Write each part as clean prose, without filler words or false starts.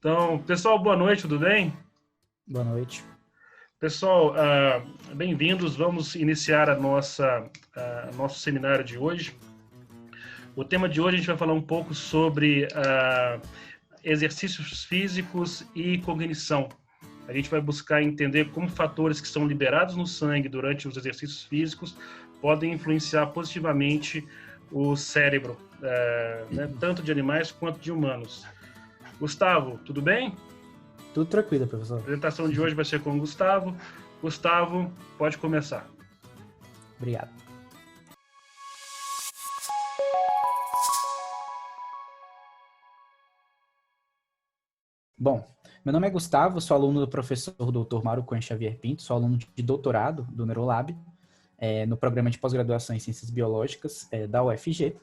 Então, pessoal, boa noite, tudo bem? Boa noite. Pessoal, bem-vindos. Vamos iniciar nosso seminário de hoje. O tema de hoje a gente vai falar um pouco sobre exercícios físicos e cognição. A gente vai buscar entender como fatores que são liberados no sangue durante os exercícios físicos podem influenciar positivamente o cérebro, tanto de animais quanto de humanos. Gustavo, tudo bem? Tudo tranquilo, professor. A apresentação de hoje vai ser com o Gustavo. Gustavo, pode começar. Obrigado. Bom, meu nome é Gustavo, sou aluno do professor Dr. Mauro Cunha Xavier Pinto, sou aluno de doutorado do Neurolab, no programa de pós-graduação em Ciências Biológicas da UFG.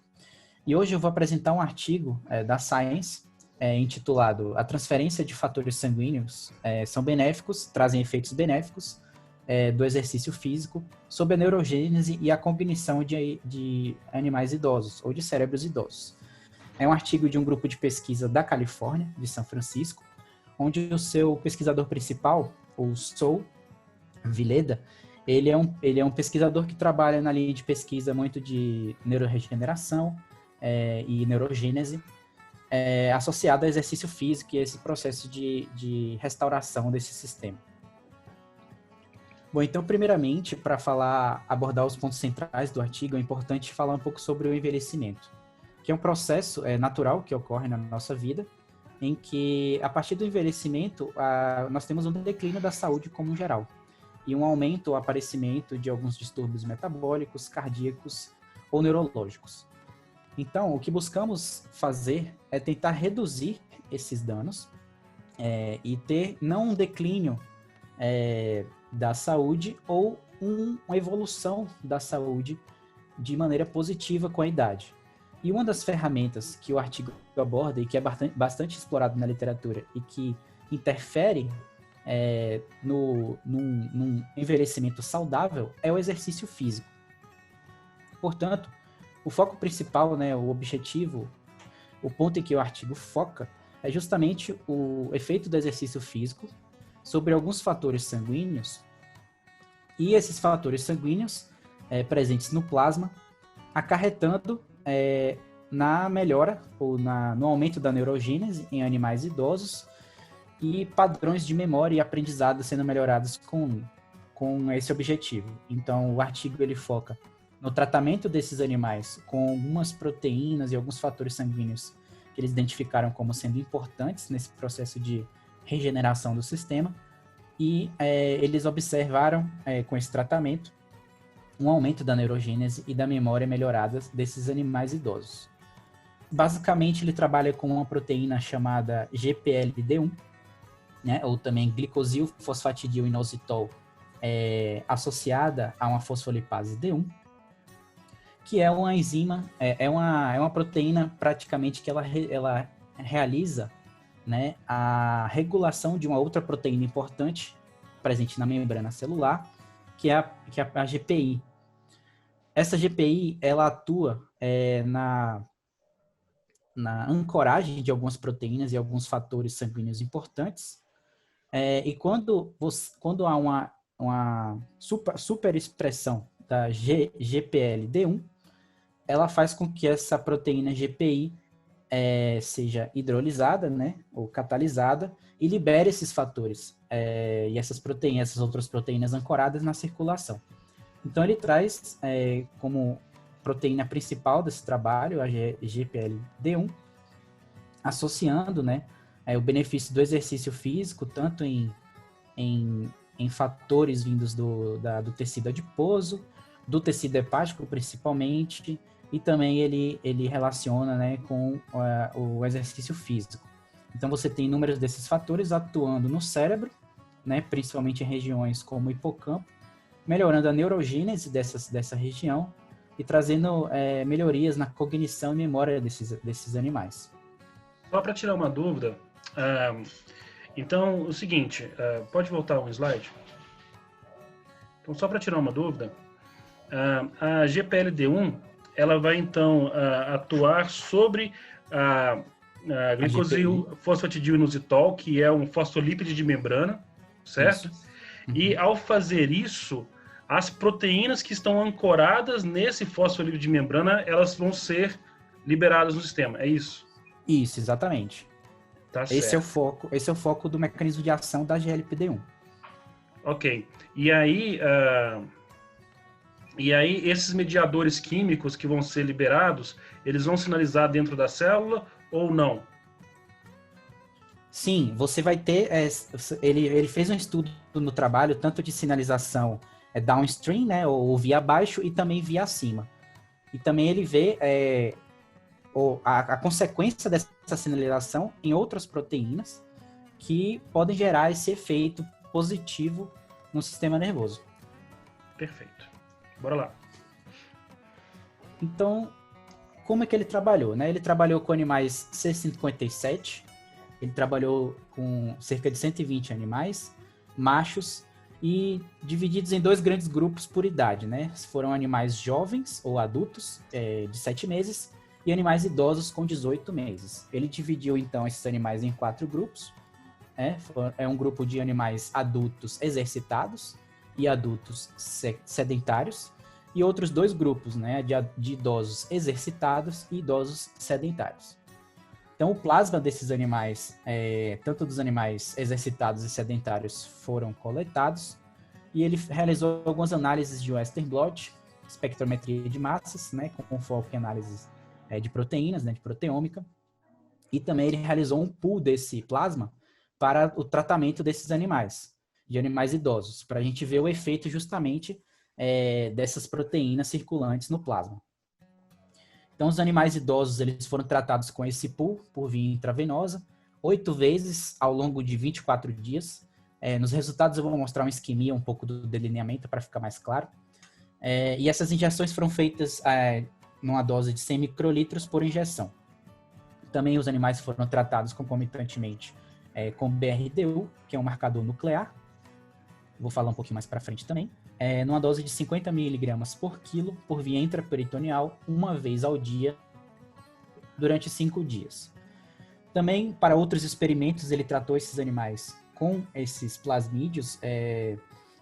E hoje eu vou apresentar um artigo da Science, intitulado A transferência de fatores sanguíneos são benéficos, trazem efeitos benéficos do exercício físico sobre a neurogênese e a cognição de animais idosos ou de cérebros idosos. É um artigo de um grupo de pesquisa da Califórnia, de São Francisco, onde o seu pesquisador principal, o Saul Villeda, ele é um pesquisador que trabalha na linha de pesquisa muito de neuroregeneração e neurogênese, associado ao exercício físico e esse processo de restauração desse sistema. Bom, então, primeiramente, para abordar os pontos centrais do artigo, é importante falar um pouco sobre o envelhecimento, que é um processo natural que ocorre na nossa vida, em que, a partir do envelhecimento, nós temos um declínio da saúde como geral, e um aumento ou aparecimento de alguns distúrbios metabólicos, cardíacos ou neurológicos. Então, o que buscamos fazer é tentar reduzir esses danos e ter não um declínio da saúde ou uma evolução da saúde de maneira positiva com a idade. E uma das ferramentas que o artigo aborda e que é bastante explorado na literatura e que interfere num envelhecimento saudável é o exercício físico. Portanto, o foco principal, o objetivo, o ponto em que o artigo foca é justamente o efeito do exercício físico sobre alguns fatores sanguíneos e esses fatores sanguíneos presentes no plasma acarretando na melhora ou no aumento da neurogênese em animais idosos e padrões de memória e aprendizado sendo melhorados com esse objetivo. Então, o artigo ele foca no tratamento desses animais com algumas proteínas e alguns fatores sanguíneos que eles identificaram como sendo importantes nesse processo de regeneração do sistema e eles observaram com esse tratamento um aumento da neurogênese e da memória melhoradas desses animais idosos. Basicamente, ele trabalha com uma proteína chamada GPLD1, ou também glicosilfosfatidil-inositol, associada a uma fosfolipase D1, que é uma enzima, é uma proteína praticamente que ela realiza a regulação de uma outra proteína importante presente na membrana celular, que é a GPI. Essa GPI ela atua na ancoragem de algumas proteínas e alguns fatores sanguíneos importantes, e quando há uma superexpressão da GPLD1, ela faz com que essa proteína GPI seja hidrolisada, ou catalisada, e libere esses fatores e essas outras proteínas ancoradas na circulação. Então, ele traz como proteína principal desse trabalho a GPLD1, associando o benefício do exercício físico, tanto em fatores vindos do tecido adiposo, do tecido hepático principalmente, e também ele relaciona com o exercício físico. Então, você tem inúmeros desses fatores atuando no cérebro, principalmente em regiões como o hipocampo, melhorando a neurogênese dessa região e trazendo melhorias na cognição e memória desses animais. Só para tirar uma dúvida, então, o seguinte, pode voltar um slide? Então, só para tirar uma dúvida, a GPLD1, ela vai, então, atuar sobre A A GPI. glicosylfosfatidilinositol, que é um fosfolípide de membrana, certo? Isso. E ao fazer isso, as proteínas que estão ancoradas nesse fosfolípide de membrana, elas vão ser liberadas no sistema, é isso? Isso, exatamente. Tá certo. Esse é o foco do mecanismo de ação da GLP-1. Ok. E aí esses mediadores químicos que vão ser liberados, eles vão sinalizar dentro da célula ou não? Sim, você vai ter. Ele fez um estudo no trabalho, tanto de sinalização downstream, né, ou via abaixo, e também via acima. E também ele vê a consequência dessa sinalização em outras proteínas que podem gerar esse efeito positivo no sistema nervoso. Perfeito. Bora lá. Então, como é que ele trabalhou, né? Ele trabalhou com animais C57, ele trabalhou com cerca de 120 animais, machos, e divididos em 2 grandes grupos por idade, né? Foram animais jovens ou adultos, de 7 meses, e animais idosos com 18 meses. Ele dividiu, então, esses animais em 4 grupos. É um grupo de animais adultos exercitados e adultos sedentários, e outros 2 grupos, né, de idosos exercitados e idosos sedentários. Então, o plasma desses animais, tanto dos animais exercitados e sedentários, foram coletados, e ele realizou algumas análises de Western blot, espectrometria de massas, né, com foco em análises de proteínas, né, de proteômica, e também ele realizou um pool desse plasma para o tratamento desses animais, de animais idosos, para a gente ver o efeito justamente dessas proteínas circulantes no plasma. Então, os animais idosos eles foram tratados com esse pool por via intravenosa 8 vezes ao longo de 24 dias. Nos resultados eu vou mostrar uma esquemia, um pouco do delineamento para ficar mais claro. E essas injeções foram feitas numa dose de 100 microlitros por injeção. Também os animais foram tratados concomitantemente com BRDU, que é um marcador nuclear. Vou falar um pouquinho mais para frente também. Numa dose de 50 miligramas por quilo por via intraperitoneal, uma vez ao dia, durante 5 dias. Também, para outros experimentos, ele tratou esses animais com esses plasmídeos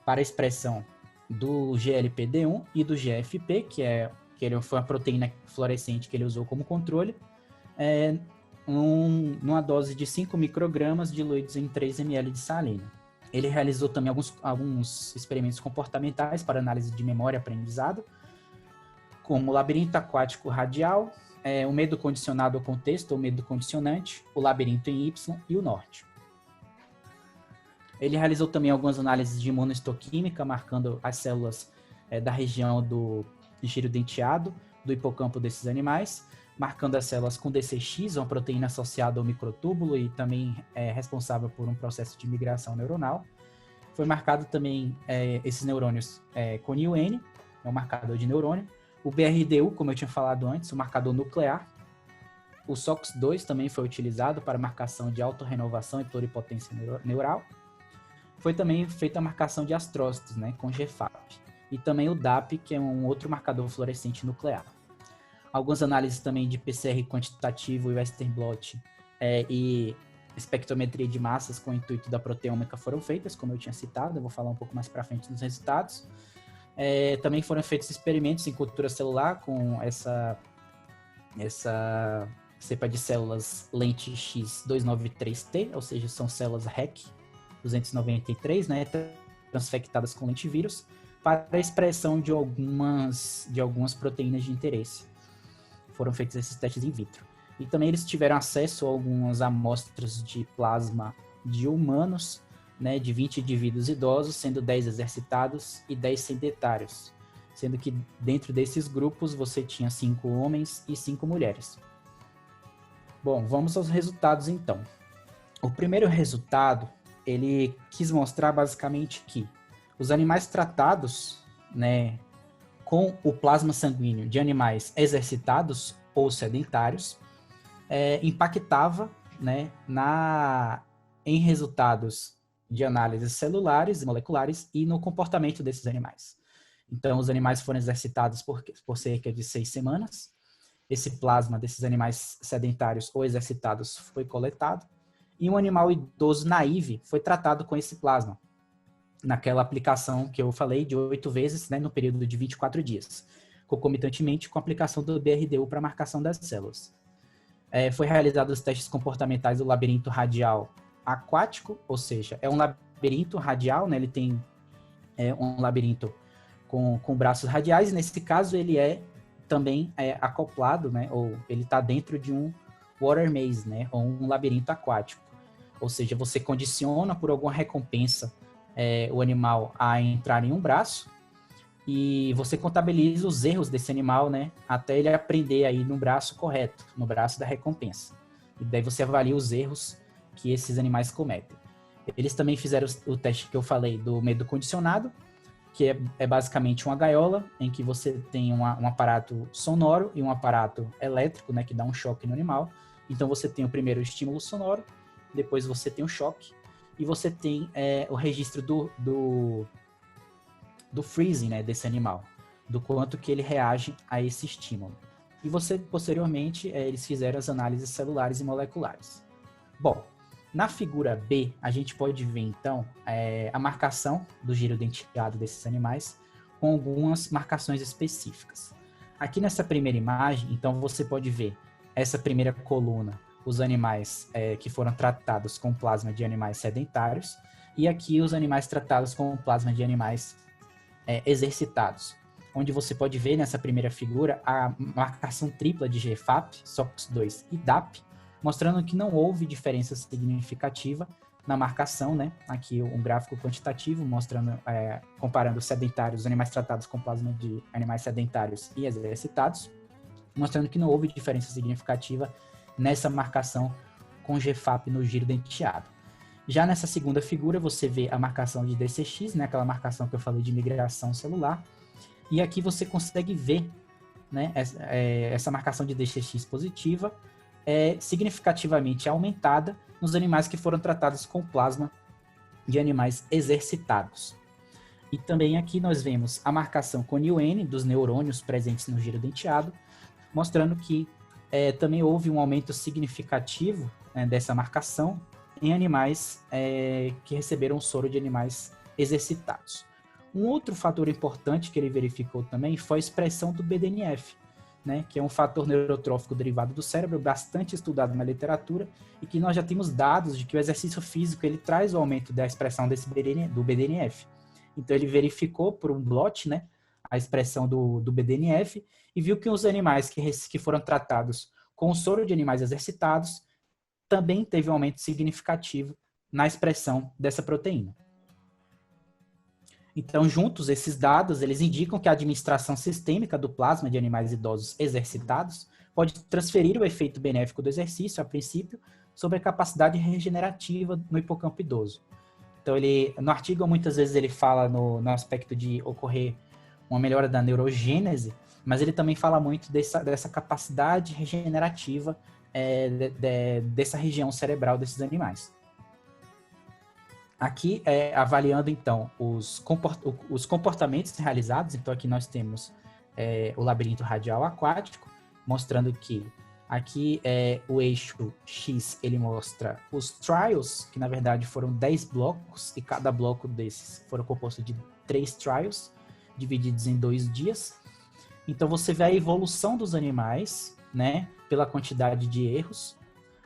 para a expressão do GLP-1 e do GFP, que foi uma proteína fluorescente que ele usou como controle, numa dose de 5 microgramas diluídos em 3 ml de salina. Ele realizou também alguns experimentos comportamentais para análise de memória e aprendizado, como o labirinto aquático radial, o medo condicionado ao contexto, ou medo condicionante, o labirinto em Y e o norte. Ele realizou também algumas análises de imunohistoquímica, marcando as células da região do giro denteado, do hipocampo desses animais, marcando as células com DCX, uma proteína associada ao microtúbulo e também responsável por um processo de migração neuronal. Foi marcado também esses neurônios com NIU-N, é um marcador de neurônio. O BRDU, como eu tinha falado antes, o marcador nuclear. O SOX2 também foi utilizado para marcação de autorrenovação e pluripotência neural. Foi também feita a marcação de astrócitos, né, com GFAP. E também o DAP, que é um outro marcador fluorescente nuclear. Algumas análises também de PCR quantitativo e Western blot e espectrometria de massas com o intuito da proteômica foram feitas, como eu tinha citado, eu vou falar um pouco mais para frente dos resultados. Também foram feitos experimentos em cultura celular com essa cepa de células lente X293T, ou seja, são células REC 293, né, transfectadas com lentivírus, para a expressão de algumas proteínas de interesse. Foram feitos esses testes in vitro. E também eles tiveram acesso a algumas amostras de plasma de humanos, né, de 20 indivíduos idosos, sendo 10 exercitados e 10 sedentários, sendo que dentro desses grupos você tinha 5 homens e 5 mulheres. Bom, vamos aos resultados então. O primeiro resultado, ele quis mostrar basicamente que os animais tratados, né, com o plasma sanguíneo de animais exercitados ou sedentários, impactava, né, em resultados de análises celulares e moleculares e no comportamento desses animais. Então, os animais foram exercitados por cerca de 6 semanas esse plasma desses animais sedentários ou exercitados foi coletado, e um animal idoso naive foi tratado com esse plasma, naquela aplicação que eu falei de 8 vezes, né, no período de 24 dias, concomitantemente com a aplicação do BRDU para marcação das células. Foi realizado os testes comportamentais do labirinto radial aquático, ou seja, é um labirinto radial, né, ele tem um labirinto com braços radiais, e nesse caso ele também acoplado, né, ou ele está dentro de um water maze, né, ou um labirinto aquático. Ou seja, você condiciona por alguma recompensa o animal a entrar em um braço e você contabiliza os erros desse animal, né, até ele aprender aí no braço correto, no braço da recompensa. E daí você avalia os erros que esses animais cometem. Eles também fizeram o teste que eu falei do medo condicionado, que é basicamente uma gaiola em que você tem um aparato sonoro e um aparato elétrico, né, que dá um choque no animal. Então você tem o primeiro estímulo sonoro, depois você tem o choque, e você tem o registro do freezing, né, desse animal, do quanto que ele reage a esse estímulo. E você, posteriormente, eles fizeram as análises celulares e moleculares. Bom, na figura B, a gente pode ver, então, a marcação do giro denteado desses animais com algumas marcações específicas. Aqui nessa primeira imagem, então, você pode ver essa primeira coluna, os animais que foram tratados com plasma de animais sedentários, e aqui os animais tratados com plasma de animais exercitados, onde você pode ver nessa primeira figura a marcação tripla de GFAP, SOX2 e DAP, mostrando que não houve diferença significativa na marcação, né? Aqui um gráfico quantitativo mostrando, comparando os sedentários, os animais tratados com plasma de animais sedentários e exercitados, mostrando que não houve diferença significativa nessa marcação com GFAP no giro denteado. Já nessa segunda figura, você vê a marcação de DCX, né, aquela marcação que eu falei de migração celular, e aqui você consegue ver, né, essa marcação de DCX positiva significativamente aumentada nos animais que foram tratados com plasma de animais exercitados. E também aqui nós vemos a marcação com NUN dos neurônios presentes no giro denteado, mostrando que também houve um aumento significativo dessa marcação em animais que receberam soro de animais exercitados. Um outro fator importante que ele verificou também foi a expressão do BDNF, né, que é um fator neurotrófico derivado do cérebro, bastante estudado na literatura, e que nós já temos dados de que o exercício físico ele traz o aumento da expressão do BDNF. Então ele verificou por um blot, né, a expressão do BDNF, e viu que os animais que foram tratados com o soro de animais exercitados também teve um aumento significativo na expressão dessa proteína. Então, juntos, esses dados, eles indicam que a administração sistêmica do plasma de animais idosos exercitados pode transferir o efeito benéfico do exercício, a princípio, sobre a capacidade regenerativa no hipocampo idoso. Então, no artigo, muitas vezes, ele fala no aspecto de ocorrer uma melhora da neurogênese, mas ele também fala muito dessa capacidade regenerativa dessa região cerebral desses animais. Aqui, avaliando, então, os comportamentos realizados, então aqui nós temos o labirinto radial aquático, mostrando que aqui o eixo X, ele mostra os trials, que na verdade foram 10 blocos, e cada bloco desses foram composto de 3 trials, divididos em 2 dias. Então, você vê a evolução dos animais, né, pela quantidade de erros,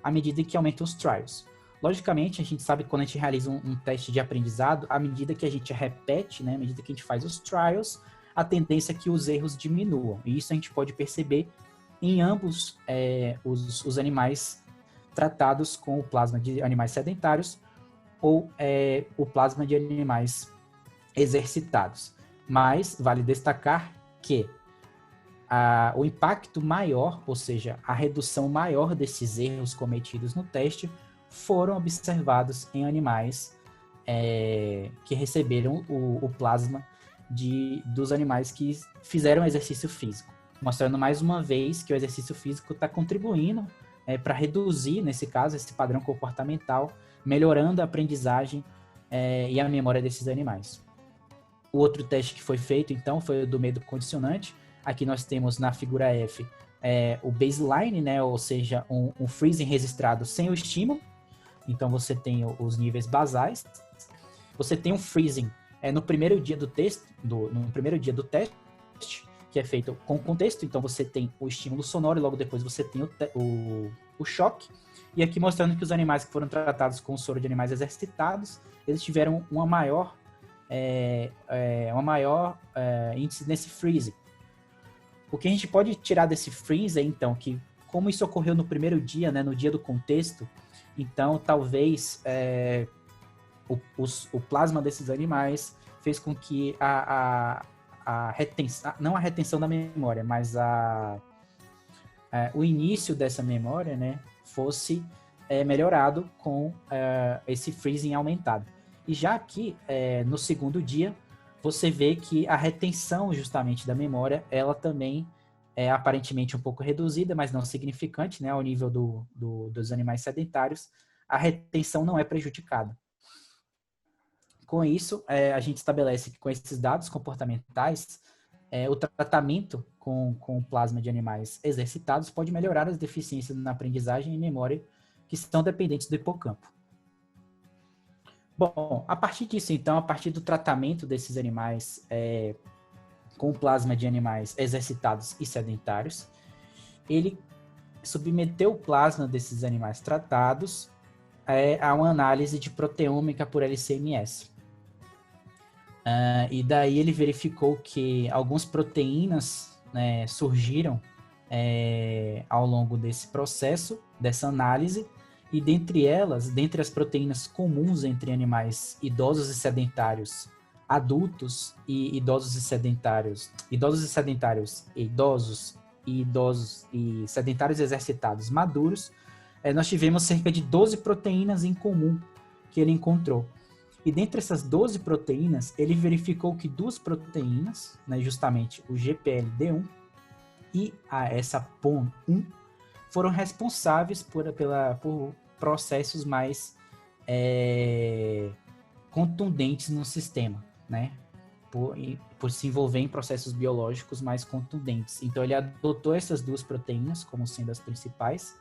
à medida que aumentam os trials. Logicamente, a gente sabe que quando a gente realiza um teste de aprendizado, à medida que a gente repete, né, à medida que a gente faz os trials, a tendência é que os erros diminuam. E isso a gente pode perceber em ambos os animais tratados com o plasma de animais sedentários ou o plasma de animais exercitados. Mas vale destacar que o impacto maior, ou seja, a redução maior desses erros cometidos no teste, foram observados em animais que receberam o plasma dos animais que fizeram exercício físico, mostrando mais uma vez que o exercício físico está contribuindo para reduzir, nesse caso, esse padrão comportamental, melhorando a aprendizagem e a memória desses animais. O outro teste que foi feito, então, foi o do medo condicionante. Aqui nós temos na figura F o baseline, né? Ou seja, um freezing registrado sem o estímulo. Então você tem os níveis basais. Você tem um freezing no primeiro dia do teste, que é feito com contexto. Então você tem o estímulo sonoro e logo depois você tem o choque. E aqui mostrando que os animais que foram tratados com soro de animais exercitados, eles tiveram uma maior índice nesse freezing. O que a gente pode tirar desse freeze é, então, que como isso ocorreu no primeiro dia, né, no dia do contexto, então talvez o plasma desses animais fez com que a retenção, não a retenção da memória, mas o início dessa memória, né, fosse melhorado com esse freezing aumentado. E já aqui, no segundo dia, você vê que a retenção justamente da memória, ela também é aparentemente um pouco reduzida, mas não significante, né, ao nível dos animais sedentários, a retenção não é prejudicada. Com isso, a gente estabelece que com esses dados comportamentais, o tratamento com o plasma de animais exercitados pode melhorar as deficiências na aprendizagem e memória que estão dependentes do hipocampo. Bom, a partir disso, então, a partir do tratamento desses animais com plasma de animais exercitados e sedentários, ele submeteu o plasma desses animais tratados a uma análise de proteômica por LC-MS. E daí ele verificou que algumas proteínas, né, surgiram ao longo desse processo, dessa análise, e dentre as proteínas comuns entre animais idosos e sedentários adultos e idosos e sedentários e sedentários exercitados maduros, nós tivemos cerca de 12 proteínas em comum que ele encontrou. E dentre essas 12 proteínas, ele verificou que 2 proteínas, né, justamente o GPLD1 e essa POM1, foram responsáveis por processos mais contundentes no sistema, né? Por se envolver em processos biológicos mais contundentes. Então, ele adotou essas 2 proteínas como sendo as principais,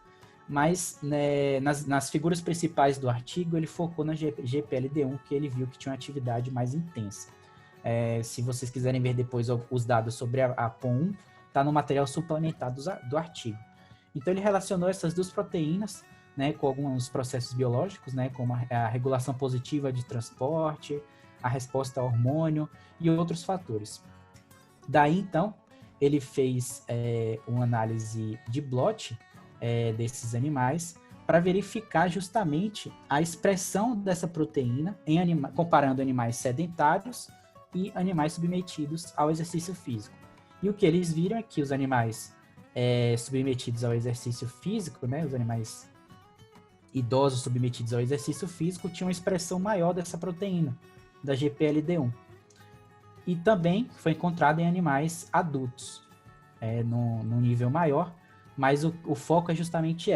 mas né, nas figuras principais do artigo, ele focou na GPLD1, que ele viu que tinha uma atividade mais intensa. Se vocês quiserem ver depois os dados sobre a POM1, está no material suplementar do artigo. Então, ele relacionou essas 2 proteínas, né, com alguns processos biológicos, né, como a regulação positiva de transporte, a resposta a hormônio e outros fatores. Daí, então, ele fez uma análise de blot desses animais para verificar justamente a expressão dessa proteína comparando animais sedentários e animais submetidos ao exercício físico. E o que eles viram é que os animais submetidos ao exercício físico, né, os animais idosos submetidos ao exercício físico, tinham uma expressão maior dessa proteína, da GPLD1. E também foi encontrado em animais adultos, num nível maior, mas o foco é justamente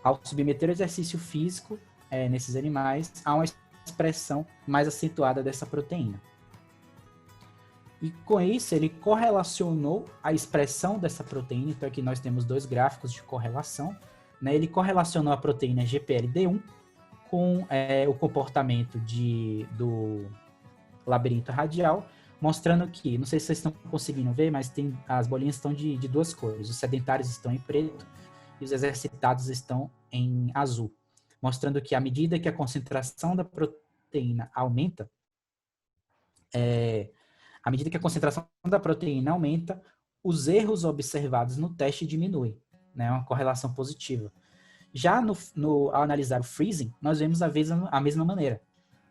ao submeter ao exercício físico nesses animais, há uma expressão mais acentuada dessa proteína. E com isso, ele correlacionou a expressão dessa proteína. Então, aqui nós temos 2 gráficos de correlação. Né? Ele correlacionou a proteína GPLD1 com o comportamento do labirinto radial, mostrando que, não sei se vocês estão conseguindo ver, mas as bolinhas estão de 2 cores. Os sedentários estão em preto e os exercitados estão em azul. Mostrando que à medida que a concentração da proteína aumenta, os erros observados no teste diminuem, né? Uma correlação positiva. Já ao analisar o freezing, nós vemos a mesma maneira,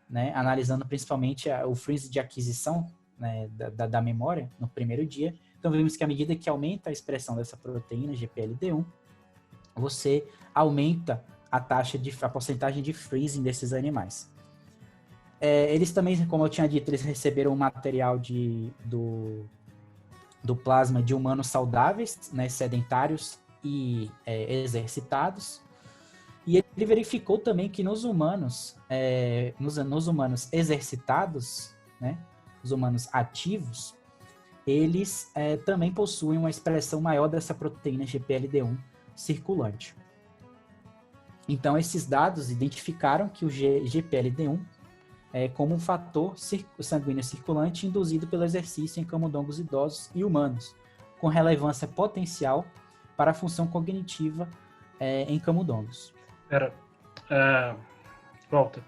né? Analisando principalmente o freeze de aquisição, né, da memória no primeiro dia. Então, vemos que à medida que aumenta a expressão dessa proteína GPLD1, você aumenta a porcentagem de freezing desses animais. Eles também, como eu tinha dito, eles receberam um material do plasma de humanos saudáveis, né, sedentários e exercitados. E ele verificou também que nos humanos exercitados, né, os humanos ativos, eles também possuem uma expressão maior dessa proteína GPLD1 circulante. Então, esses dados identificaram que o GPLD1 é como um fator sanguíneo circulante induzido pelo exercício em camundongos idosos e humanos, com relevância potencial para a função cognitiva em camundongos. Volta.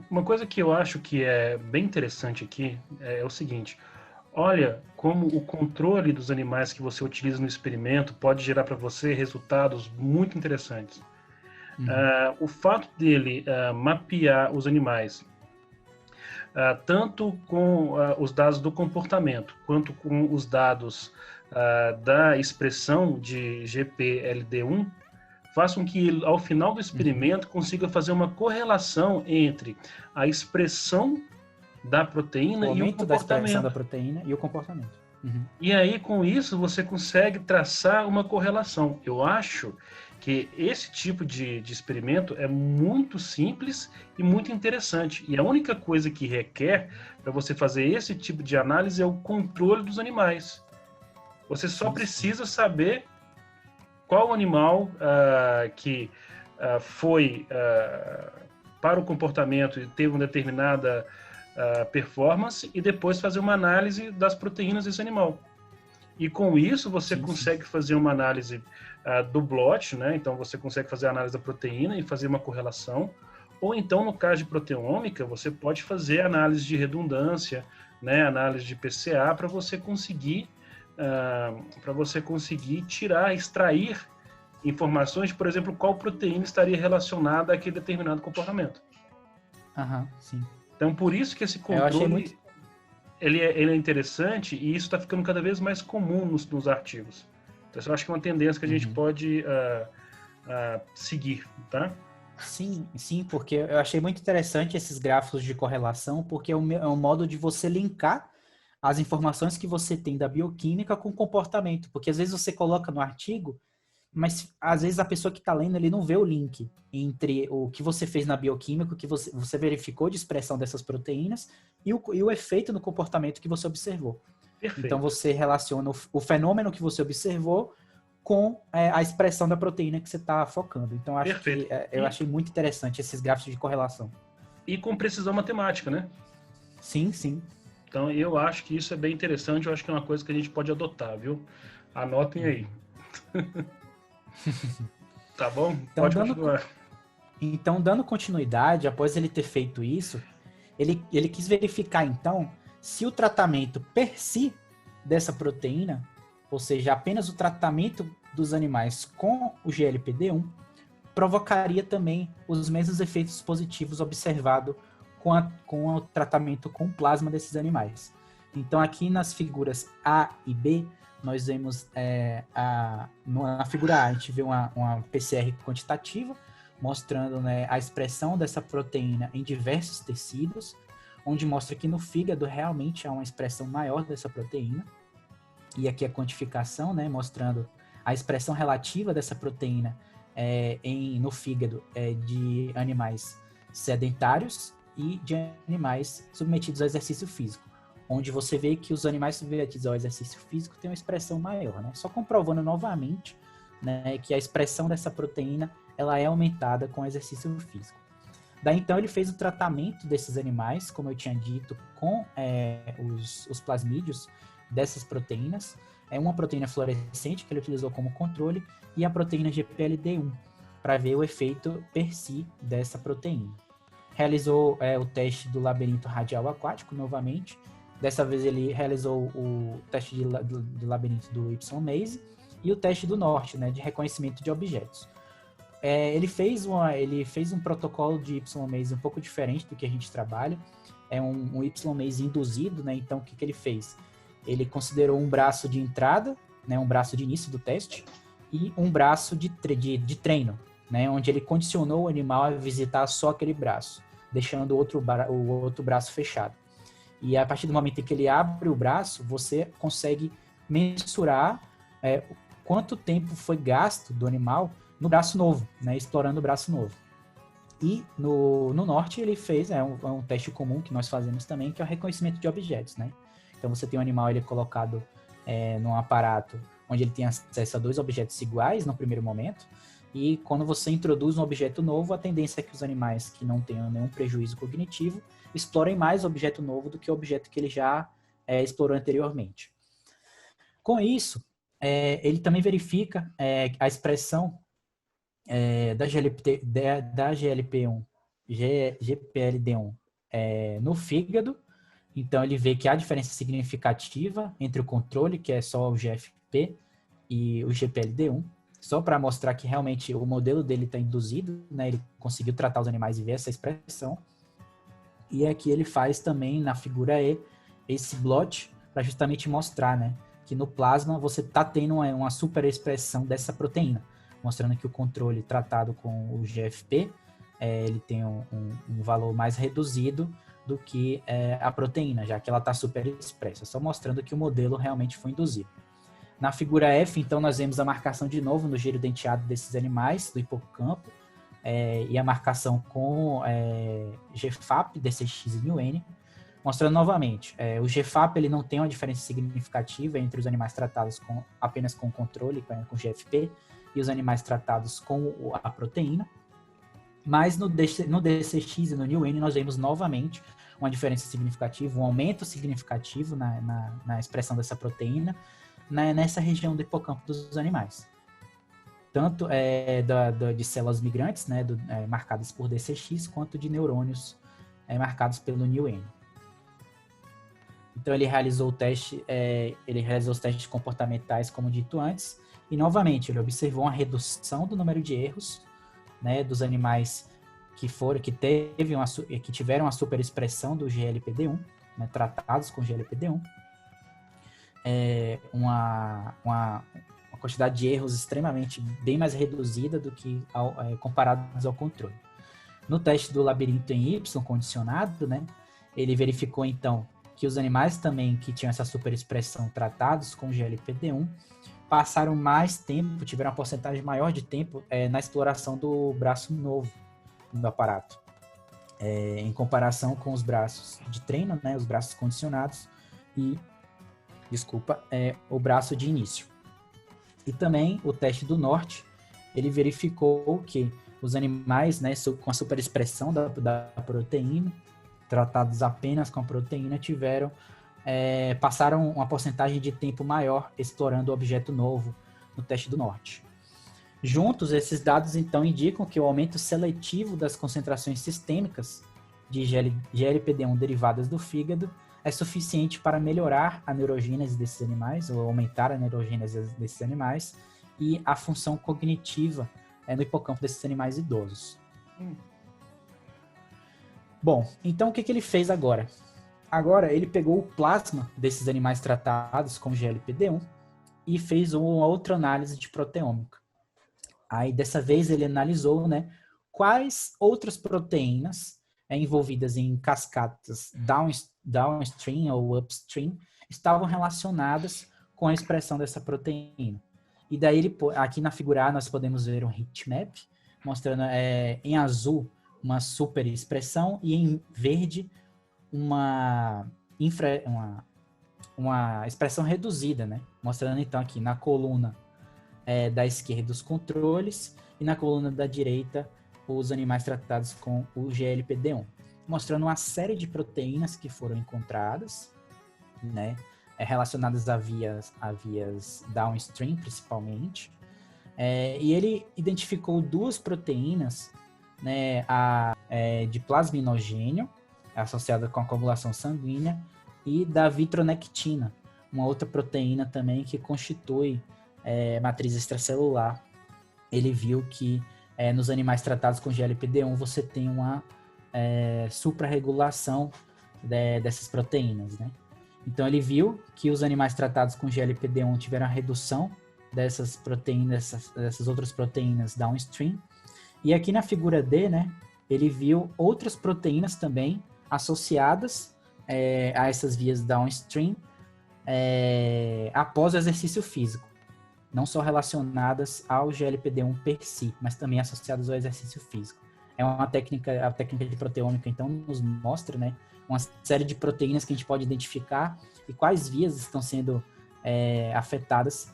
Uma coisa que eu acho que é bem interessante aqui é o seguinte: olha como o controle dos animais que você utiliza no experimento pode gerar para você resultados muito interessantes. O fato dele mapear os animais, tanto com os dados do comportamento, quanto com os dados da expressão de GPLD1, faz com que, ao final do experimento, consiga fazer uma correlação entre a expressão da proteína e o comportamento. Da expressão da proteína e o comportamento. E aí, com isso, você consegue traçar uma correlação. Eu acho que esse tipo de experimento é muito simples e muito interessante. E a única coisa que requer para você fazer esse tipo de análise é o controle dos animais. Você só precisa saber qual animal que foi para o comportamento e teve uma determinada performance, e depois fazer uma análise das proteínas desse animal. E com isso você consegue fazer uma análise do blot, né? Então você consegue fazer a análise da proteína e fazer uma correlação. Ou então, no caso de proteômica, você pode fazer análise de redundância, né? Análise de PCA, para você conseguir extrair informações, por exemplo, qual proteína estaria relacionada àquele determinado comportamento. Sim. Então, por isso que esse controle ele é interessante, e isso está ficando cada vez mais comum nos artigos. Então, eu acho que é uma tendência que a gente pode seguir, tá? Sim, porque eu achei muito interessante esses gráficos de correlação, porque é um modo de você linkar as informações que você tem da bioquímica com o comportamento, porque às vezes você coloca no artigo, mas às vezes a pessoa que está lendo, ele não vê o link entre o que você fez na bioquímica, o que você verificou de expressão dessas proteínas e o efeito no comportamento que você observou. Perfeito. Então você relaciona o fenômeno que você observou com a expressão da proteína que você está focando. Então eu achei muito interessante esses gráficos de correlação. E com precisão matemática, né? Sim. Então eu acho que isso é bem interessante, eu acho que é uma coisa que a gente pode adotar, viu? Anotem aí. Tá bom? Então, pode continuar. Então, dando continuidade, após ele ter feito isso, ele quis verificar, então, se o tratamento per si dessa proteína, ou seja, apenas o tratamento dos animais com o GLPD1, provocaria também os mesmos efeitos positivos observados com o tratamento com plasma desses animais. Então, aqui nas figuras A e B, nós vemos na figura A, a gente vê uma PCR quantitativa, mostrando, né, a expressão dessa proteína em diversos tecidos, onde mostra que no fígado realmente há uma expressão maior dessa proteína. E aqui a quantificação, né, mostrando a expressão relativa dessa proteína no fígado de animais sedentários e de animais submetidos ao exercício físico, onde você vê que os animais submetidos ao exercício físico têm uma expressão maior, né? Só comprovando novamente, né, que a expressão dessa proteína ela é aumentada com o exercício físico. Daí, então, ele fez o tratamento desses animais, como eu tinha dito, com os plasmídeos dessas proteínas. É uma proteína fluorescente que ele utilizou como controle e a proteína GPLD1, para ver o efeito per si dessa proteína. Realizou o teste do labirinto radial aquático, novamente. Dessa vez ele realizou o teste do labirinto do Y-Maze e o teste do norte, né, de reconhecimento de objetos. Ele fez um protocolo de Y-Maze um pouco diferente do que a gente trabalha. É um Y-Maze induzido, né? Então, o que ele fez? Ele considerou um braço de entrada, né, um braço de início do teste, e um braço de treino, né, onde ele condicionou o animal a visitar só aquele braço, deixando o outro braço fechado. E a partir do momento em que ele abre o braço, você consegue mensurar quanto tempo foi gasto do animal no braço novo, né, explorando o braço novo. E no norte ele fez um teste comum que nós fazemos também, que é o reconhecimento de objetos, né? Então você tem um animal ele colocado num aparato onde ele tem acesso a 2 objetos iguais no primeiro momento, e quando você introduz um objeto novo, a tendência é que os animais que não tenham nenhum prejuízo cognitivo explorem mais o objeto novo do que o objeto que ele já explorou anteriormente. Com isso, ele também verifica a expressão da GLP-1, GPLD1 no fígado. Então, ele vê que há diferença significativa entre o controle, que é só o GFP, e o GPLD1, só para mostrar que realmente o modelo dele está induzido, né? Ele conseguiu tratar os animais e ver essa expressão. E aqui ele faz também, na figura E, esse blot, para justamente mostrar, né, que no plasma você está tendo uma superexpressão dessa proteína, mostrando que o controle tratado com o GFP, ele tem um valor mais reduzido do que a proteína, já que ela está superexpressa, só mostrando que o modelo realmente foi induzido. Na figura F, então, nós vemos a marcação de novo no giro denteado desses animais, do hipocampo, e a marcação com GFAP, DCX e NuN, mostrando novamente, o GFAP ele não tem uma diferença significativa entre os animais tratados apenas com controle, com GFP, e os animais tratados com a proteína. Mas no DCX e no NuN nós vemos novamente uma diferença significativa, um aumento significativo na expressão dessa proteína nessa região do hipocampo dos animais. Tanto de células migrantes, né, marcadas por DCX, quanto de neurônios marcados pelo NuN. Então ele realizou os testes comportamentais, como dito antes, e novamente ele observou uma redução do número de erros, né, dos animais que tiveram a superexpressão do GLPD1, né, tratados com GLPD1, uma quantidade de erros extremamente bem mais reduzida do que comparados ao controle. No teste do labirinto em Y condicionado, né, ele verificou então que os animais também que tinham essa superexpressão tratados com GLPD1 passaram mais tempo, tiveram uma porcentagem maior de tempo na exploração do braço novo do aparato, em comparação com os braços de treino, né, os braços condicionados e, o braço de início. E também o teste do norte, ele verificou que os animais, né, com a superexpressão da proteína, tratados apenas com a proteína, passaram uma porcentagem de tempo maior explorando o objeto novo no teste do norte. Juntos, esses dados, então, indicam que o aumento seletivo das concentrações sistêmicas de GLPD1 derivadas do fígado é suficiente para melhorar a neurogênese desses animais, ou aumentar a neurogênese desses animais, e a função cognitiva no hipocampo desses animais idosos. Bom, então o que ele fez agora? Agora ele pegou o plasma desses animais tratados com GLPD1 e fez uma outra análise de proteômica. Aí dessa vez ele analisou, né, quais outras proteínas envolvidas em cascatas downstream ou upstream estavam relacionadas com a expressão dessa proteína. E daí aqui na figura A nós podemos ver um heatmap mostrando em azul uma superexpressão e em verde uma expressão reduzida, né? Mostrando então aqui na coluna da esquerda os controles e na coluna da direita os animais tratados com o GLPD1, mostrando uma série de proteínas que foram encontradas, né? Relacionadas a vias downstream, principalmente. E ele identificou 2 proteínas, né, de plasminogênio, associada com a coagulação sanguínea, e da vitronectina, uma outra proteína também que constitui matriz extracelular. Ele viu que nos animais tratados com GLPD1 você tem uma suprarregulação dessas proteínas, né? Então ele viu que os animais tratados com GLPD1 tiveram a redução dessas proteínas, dessas outras proteínas downstream. E aqui na figura D, né, ele viu outras proteínas também associadas a essas vias downstream após o exercício físico. Não só relacionadas ao GLPD1 per si, mas também associadas ao exercício físico. A técnica de proteômica, então, nos mostra, né, uma série de proteínas que a gente pode identificar e quais vias estão sendo afetadas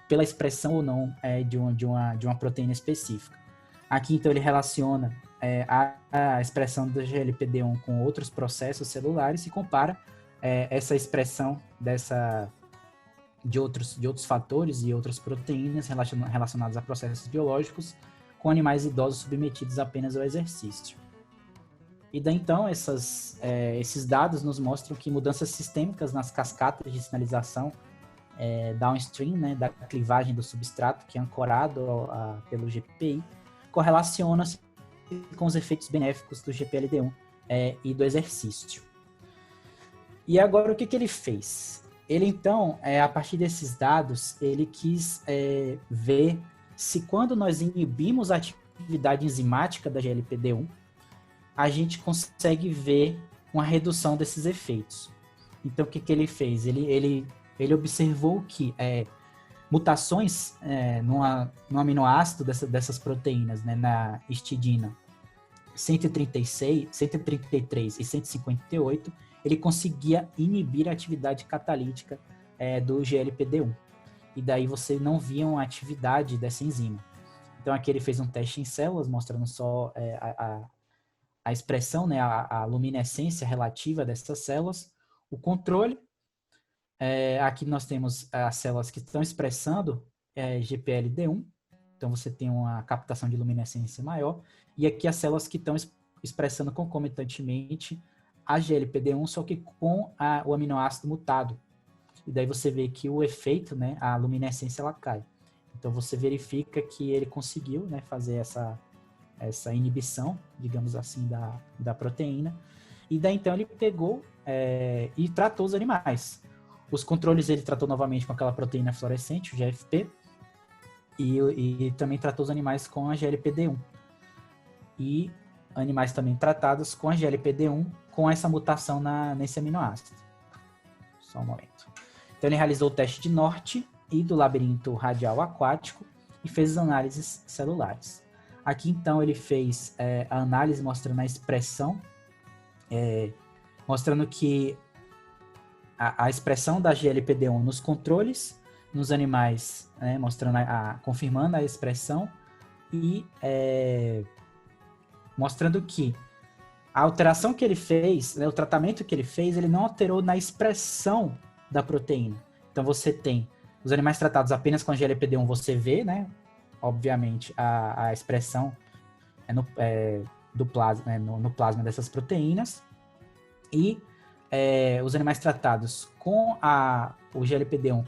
pela expressão ou não de uma proteína específica. Aqui, então, ele relaciona a expressão do GLP-1 com outros processos celulares e compara essa expressão de outros fatores e outras proteínas relacionadas a processos biológicos com animais idosos submetidos apenas ao exercício. E daí, então, esses dados nos mostram que mudanças sistêmicas nas cascatas de sinalização downstream, né, da clivagem do substrato, que é ancorado pelo GPI, correlaciona-se com os efeitos benéficos do GPLD1 e do exercício. E agora, o que ele fez? Ele, então, a partir desses dados, ele quis ver se quando nós inibimos a atividade enzimática da GLP-1, a gente consegue ver uma redução desses efeitos. Então, o que ele fez? Ele observou que mutações no aminoácido dessas proteínas, né, na histidina 136, 133 e 158, ele conseguia inibir a atividade catalítica do GLP-1. E daí você não via uma atividade dessa enzima. Então aqui ele fez um teste em células, mostrando só a expressão, né, a luminescência relativa dessas células. O controle, aqui nós temos as células que estão expressando GPLD1, então você tem uma captação de luminescência maior, e aqui as células que estão expressando concomitantemente a GLP-1, só que com o aminoácido mutado. E daí você vê que o efeito, né, a luminescência, ela cai. Então você verifica que ele conseguiu, né, fazer essa inibição, digamos assim, da proteína. E daí então ele pegou e tratou os animais. Os controles ele tratou novamente com aquela proteína fluorescente, o GFP, e também tratou os animais com a GLP-1. E animais também tratados com a GLP-1 com essa mutação nesse aminoácido. Só um momento. Então ele realizou o teste de Norte e do labirinto radial aquático e fez as análises celulares. Aqui então ele fez a análise mostrando a expressão, mostrando que a expressão da GLP-1 nos controles, nos animais, mostrando confirmando a expressão e mostrando que a alteração que ele fez, o tratamento que ele fez, ele não alterou na expressão da proteína. Então você tem os animais tratados apenas com a GLP-1, você vê, né? Obviamente, a expressão do plasma, no plasma dessas proteínas. E os animais tratados com o GLP-1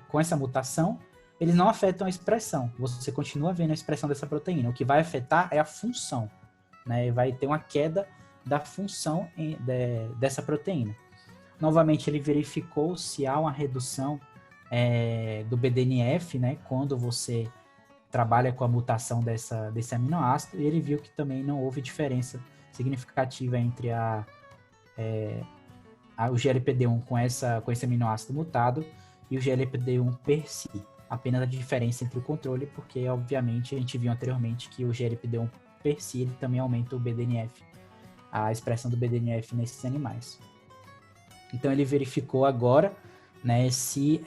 com essa mutação, eles não afetam a expressão. Você continua vendo a expressão dessa proteína. O que vai afetar é a função, né? Vai ter uma queda da função dessa proteína. Novamente, ele verificou se há uma redução do BDNF, né, quando você trabalha com a mutação desse aminoácido, e ele viu que também não houve diferença significativa entre o GLP-1 com esse aminoácido mutado e o GLP-1 per si. Apenas a diferença entre o controle, porque, obviamente, a gente viu anteriormente que o GLP-1 per si ele também aumenta o BDNF, a expressão do BDNF nesses animais. Então, ele verificou agora, né, se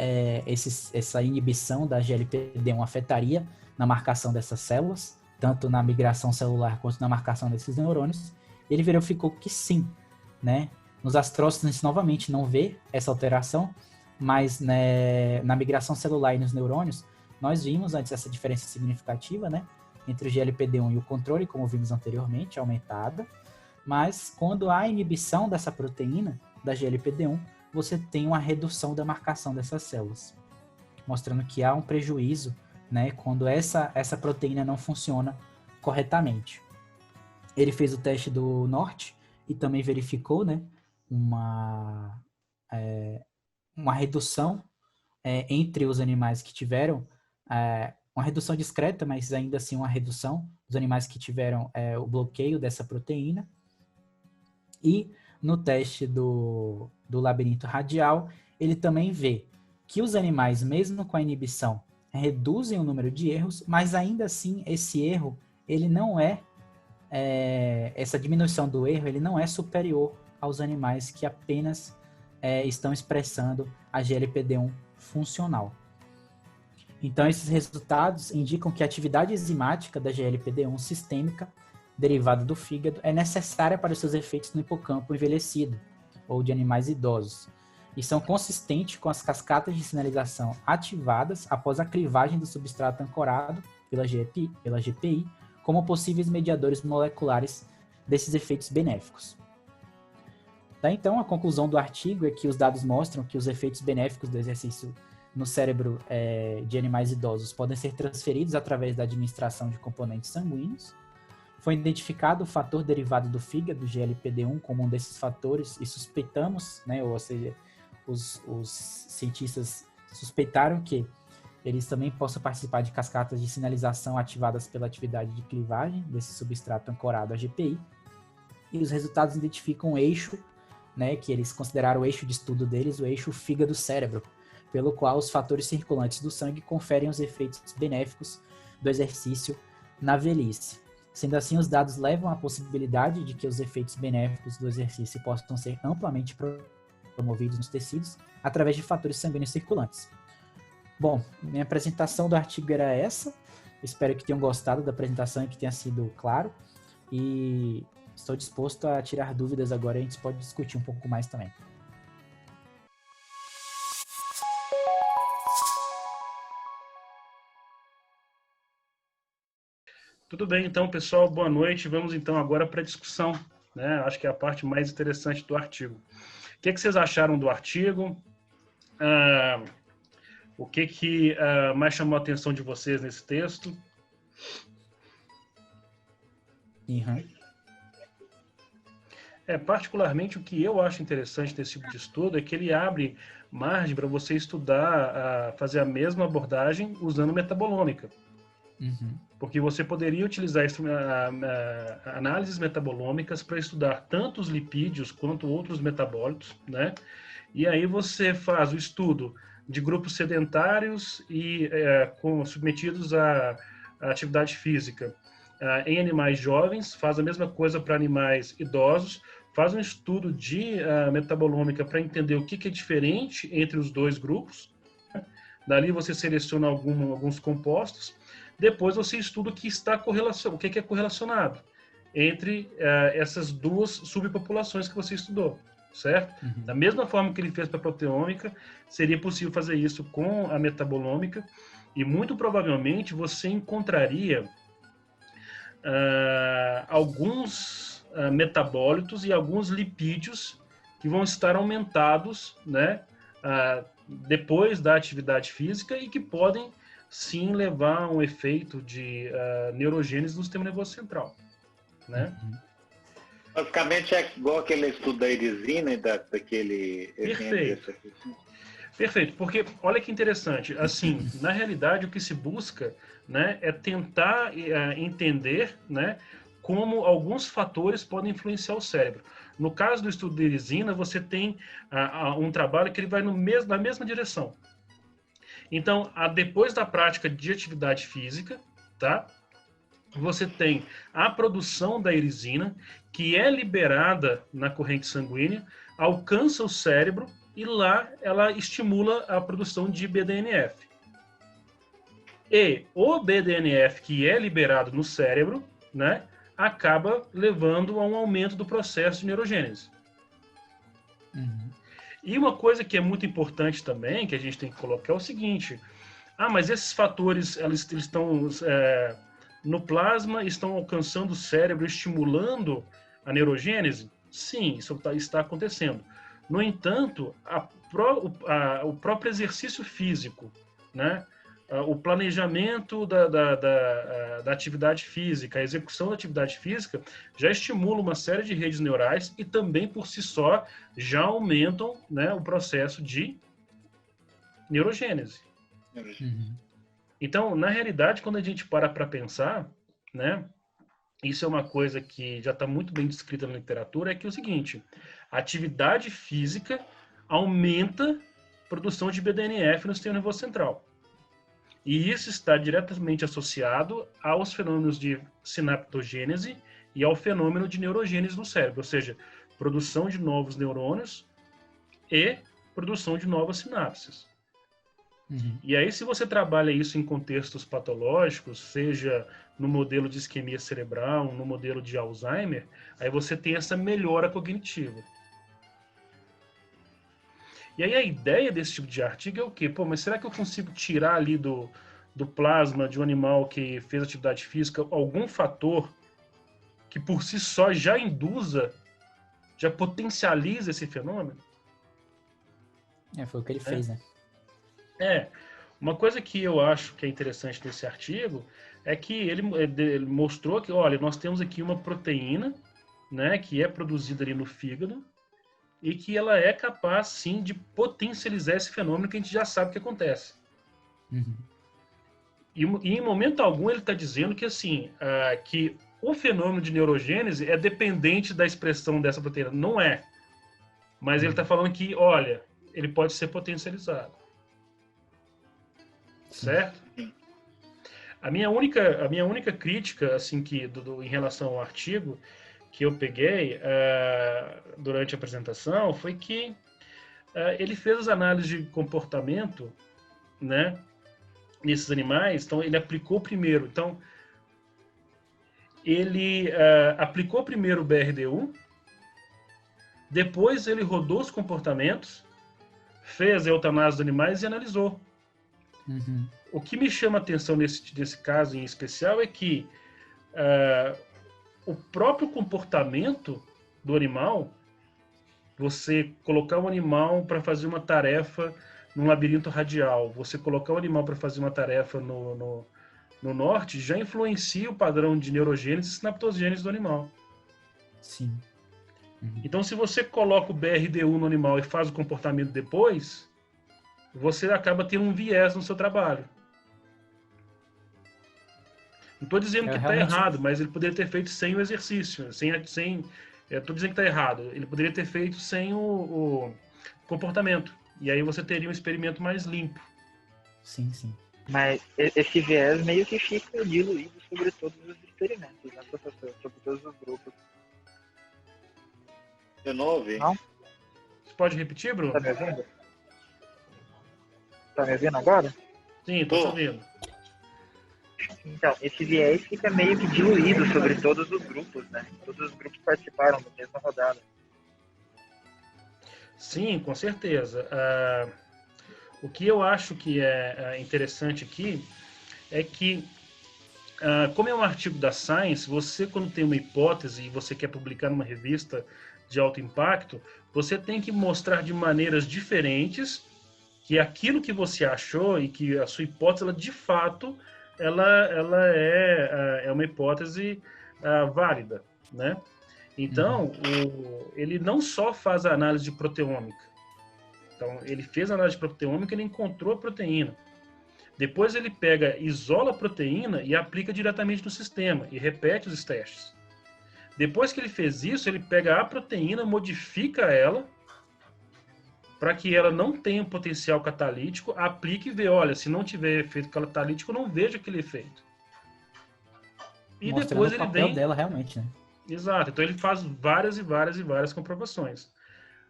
essa inibição da GLP-1 afetaria na marcação dessas células, tanto na migração celular quanto na marcação desses neurônios. Ele verificou que sim, né? Nos astrócitos, a gente novamente não vê essa alteração, mas, né, na migração celular e nos neurônios, nós vimos antes essa diferença significativa, né, entre o GLP-1 e o controle, como vimos anteriormente, aumentada. Mas quando há inibição dessa proteína, da GLP-1, você tem uma redução da marcação dessas células, mostrando que há um prejuízo, né, quando essa proteína não funciona corretamente. Ele fez o teste do Norte e também verificou, né, uma redução entre os animais que tiveram, uma redução discreta, mas ainda assim uma redução dos animais que tiveram o bloqueio dessa proteína. E no teste do labirinto radial, ele também vê que os animais, mesmo com a inibição, reduzem o número de erros, mas ainda assim esse erro, ele não essa diminuição do erro, ele não é superior aos animais que apenas estão expressando a GLPD1 funcional. Então, esses resultados indicam que a atividade enzimática da GLPD1 sistêmica, derivada do fígado, é necessária para os seus efeitos no hipocampo envelhecido, ou de animais idosos, e são consistentes com as cascatas de sinalização ativadas após a crivagem do substrato ancorado pela GPI, como possíveis mediadores moleculares desses efeitos benéficos. Tá, então, a conclusão do artigo é que os dados mostram que os efeitos benéficos do exercício no cérebro de animais idosos podem ser transferidos através da administração de componentes sanguíneos. Foi identificado o fator derivado do fígado, GLPD1, como um desses fatores, e suspeitamos, né, ou seja, os cientistas suspeitaram que eles também possam participar de cascatas de sinalização ativadas pela atividade de clivagem desse substrato ancorado à GPI. E os resultados identificam um eixo, né, que eles consideraram o eixo de estudo deles, o eixo fígado-cérebro, pelo qual os fatores circulantes do sangue conferem os efeitos benéficos do exercício na velhice. Sendo assim, os dados levam à possibilidade de que os efeitos benéficos do exercício possam ser amplamente promovidos nos tecidos através de fatores sanguíneos circulantes. Bom, minha apresentação do artigo era essa. Espero que tenham gostado da apresentação e que tenha sido claro. E estou disposto a tirar dúvidas agora e a gente pode discutir um pouco mais também. Tudo bem, então, pessoal, boa noite. Vamos, então, agora para a discussão, né? Acho que é a parte mais interessante do artigo. O que vocês acharam do artigo? O que mais chamou a atenção de vocês nesse texto? Uhum. Particularmente, o que eu acho interessante desse tipo de estudo é que ele abre margem para você estudar, fazer a mesma abordagem usando metabolômica. Uhum. Porque você poderia utilizar análises metabolômicas para estudar tanto os lipídios quanto outros metabólitos, né? E aí você faz o estudo de grupos sedentários e submetidos à atividade física em animais jovens, faz a mesma coisa para animais idosos, faz um estudo de metabolômica para entender o que é diferente entre os dois grupos, né? Dali você seleciona alguns compostos. Depois você estuda o que é correlacionado entre essas duas subpopulações que você estudou, certo? Uhum. Da mesma forma que ele fez para a proteômica, seria possível fazer isso com a metabolômica e muito provavelmente você encontraria alguns metabólitos e alguns lipídios que vão estar aumentados, né, depois da atividade física e que podem sim levar a um efeito de neurogênese no sistema nervoso central, né? Uhum. Basicamente é igual aquele estudo da irisina e daquele... Perfeito. Perfeito, porque olha que interessante, assim, na realidade o que se busca, né, é tentar entender, né, como alguns fatores podem influenciar o cérebro. No caso do estudo da irisina, você tem um trabalho que ele vai na mesma direção. Então, depois da prática de atividade física, tá? Você tem a produção da irisina, que é liberada na corrente sanguínea, alcança o cérebro e lá ela estimula a produção de BDNF. E o BDNF, que é liberado no cérebro, né, acaba levando a um aumento do processo de neurogênese. Uhum. E uma coisa que é muito importante também, que a gente tem que colocar, é o seguinte: mas esses fatores eles estão no plasma, estão alcançando o cérebro, estimulando a neurogênese? Sim, isso está acontecendo. No entanto, o próprio exercício físico, né, o planejamento da atividade física, a execução da atividade física já estimula uma série de redes neurais e também, por si só, já aumentam, né, o processo de neurogênese. Uhum. Então, na realidade, quando a gente para pensar, né, isso é uma coisa que já está muito bem descrita na literatura, é que é o seguinte: a atividade física aumenta a produção de BDNF no sistema nervoso central. E isso está diretamente associado aos fenômenos de sinaptogênese e ao fenômeno de neurogênese no cérebro. Ou seja, produção de novos neurônios e produção de novas sinapses. E aí, se você trabalha isso em contextos patológicos, seja no modelo de isquemia cerebral, no modelo de Alzheimer, aí você tem essa melhora cognitiva. E aí a ideia desse tipo de artigo é o quê? Pô, mas será que eu consigo tirar ali do plasma de um animal que fez atividade física algum fator que por si só já induza, já potencializa esse fenômeno? Foi o que ele fez, né? Uma coisa que eu acho que é interessante desse artigo é que ele mostrou que, olha, nós temos aqui uma proteína, né, que é produzida ali no fígado e que ela é capaz, sim, de potencializar esse fenômeno que a gente já sabe que acontece. E em momento algum ele está dizendo que, assim, que o fenômeno de neurogênese é dependente da expressão dessa proteína. Não é. Mas ele está falando que, olha, ele pode ser potencializado. Certo? A minha única crítica, assim, em relação ao artigo que eu peguei durante a apresentação foi que ele fez as análises de comportamento, né, nesses animais. Então ele aplicou primeiro. Então ele aplicou primeiro o BRDU, depois ele rodou os comportamentos, fez a eutanásia dos animais e analisou. O que me chama a atenção desse caso em especial é que o próprio comportamento do animal, você colocar um animal para fazer uma tarefa num labirinto radial, você colocar um animal para fazer uma tarefa no norte, já influencia o padrão de neurogênese e sinaptogênese do animal. Sim. Então, se você coloca o BRDU no animal e faz o comportamento depois, você acaba tendo um viés no seu trabalho. Não estou dizendo que está errado, mas ele poderia ter feito sem o exercício. Estou dizendo que está errado. Ele poderia ter feito sem o comportamento. E aí você teria um experimento mais limpo. Sim, sim. Mas esse viés meio que fica diluído sobre todos os experimentos, né, professor? Sobre todos os grupos. Eu não ouvi. Não? Você pode repetir, Bruno? Tá me ouvindo? Tá me ouvindo agora? Sim, estou te ouvindo. Então, esse viés fica meio que diluído sobre todos os grupos, né? Todos os grupos participaram da mesma rodada. Sim, com certeza. O que eu acho que é interessante aqui é que, como é um artigo da Science, você, quando tem uma hipótese e você quer publicar numa revista de alto impacto, você tem que mostrar de maneiras diferentes que aquilo que você achou e que a sua hipótese, ela, de fato, ela é uma hipótese válida, né? Então, ele não só faz a análise de proteômica. Então, ele fez a análise de proteômica, ele encontrou a proteína. Depois ele isola a proteína e aplica diretamente no sistema e repete os testes. Depois que ele fez isso, ele pega a proteína, modifica ela para que ela não tenha um potencial catalítico, aplique e vê, olha, se não tiver efeito catalítico, eu não vejo aquele efeito. E mostrando depois o ele papel vem... dela realmente, né? Exato, então ele faz várias e várias e várias comprovações.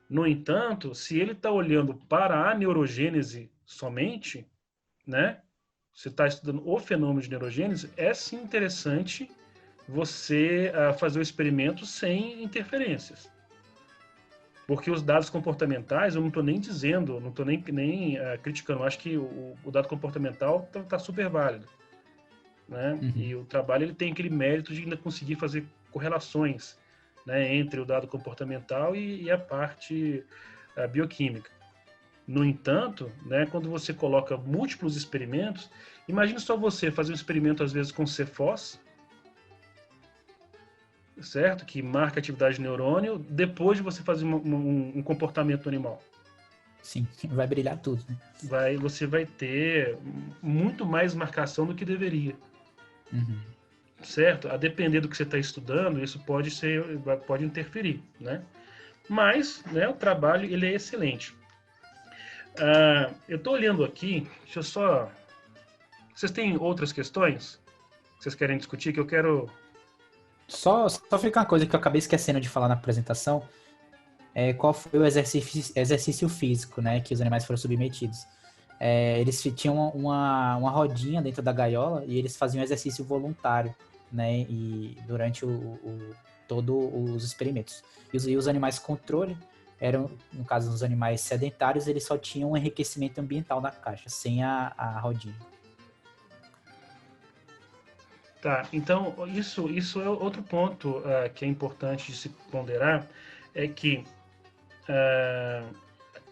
No entanto, se ele está olhando para a neurogênese somente, né? Você está estudando o fenômeno de neurogênese, é sim interessante você fazer o experimento sem interferências. Porque os dados comportamentais, eu não estou nem dizendo, não estou nem criticando, eu acho que o dado comportamental está super válido. Né? E o trabalho ele tem aquele mérito de ainda conseguir fazer correlações, né, entre o dado comportamental e a parte bioquímica. No entanto, né, quando você coloca múltiplos experimentos, imagine só você fazer um experimento às vezes com Cefos, certo? Que marca a atividade de neurônio, depois de você fazer um comportamento animal. Sim, vai brilhar tudo, né? Você vai ter muito mais marcação do que deveria. Certo? A depender do que você está estudando, isso pode interferir, né? Mas, né, o trabalho ele é excelente. Eu estou olhando aqui, deixa eu só... Vocês têm outras questões que vocês querem discutir que eu quero... Só fica uma coisa que eu acabei esquecendo de falar na apresentação. qual foi o exercício físico, né, que os animais foram submetidos. Eles tinham uma rodinha dentro da gaiola e eles faziam exercício voluntário, né, e durante todos os experimentos. E os animais controle eram, no caso dos animais sedentários, eles só tinham um enriquecimento ambiental na caixa, sem a rodinha. Tá, então isso é outro ponto que é importante de se ponderar, é que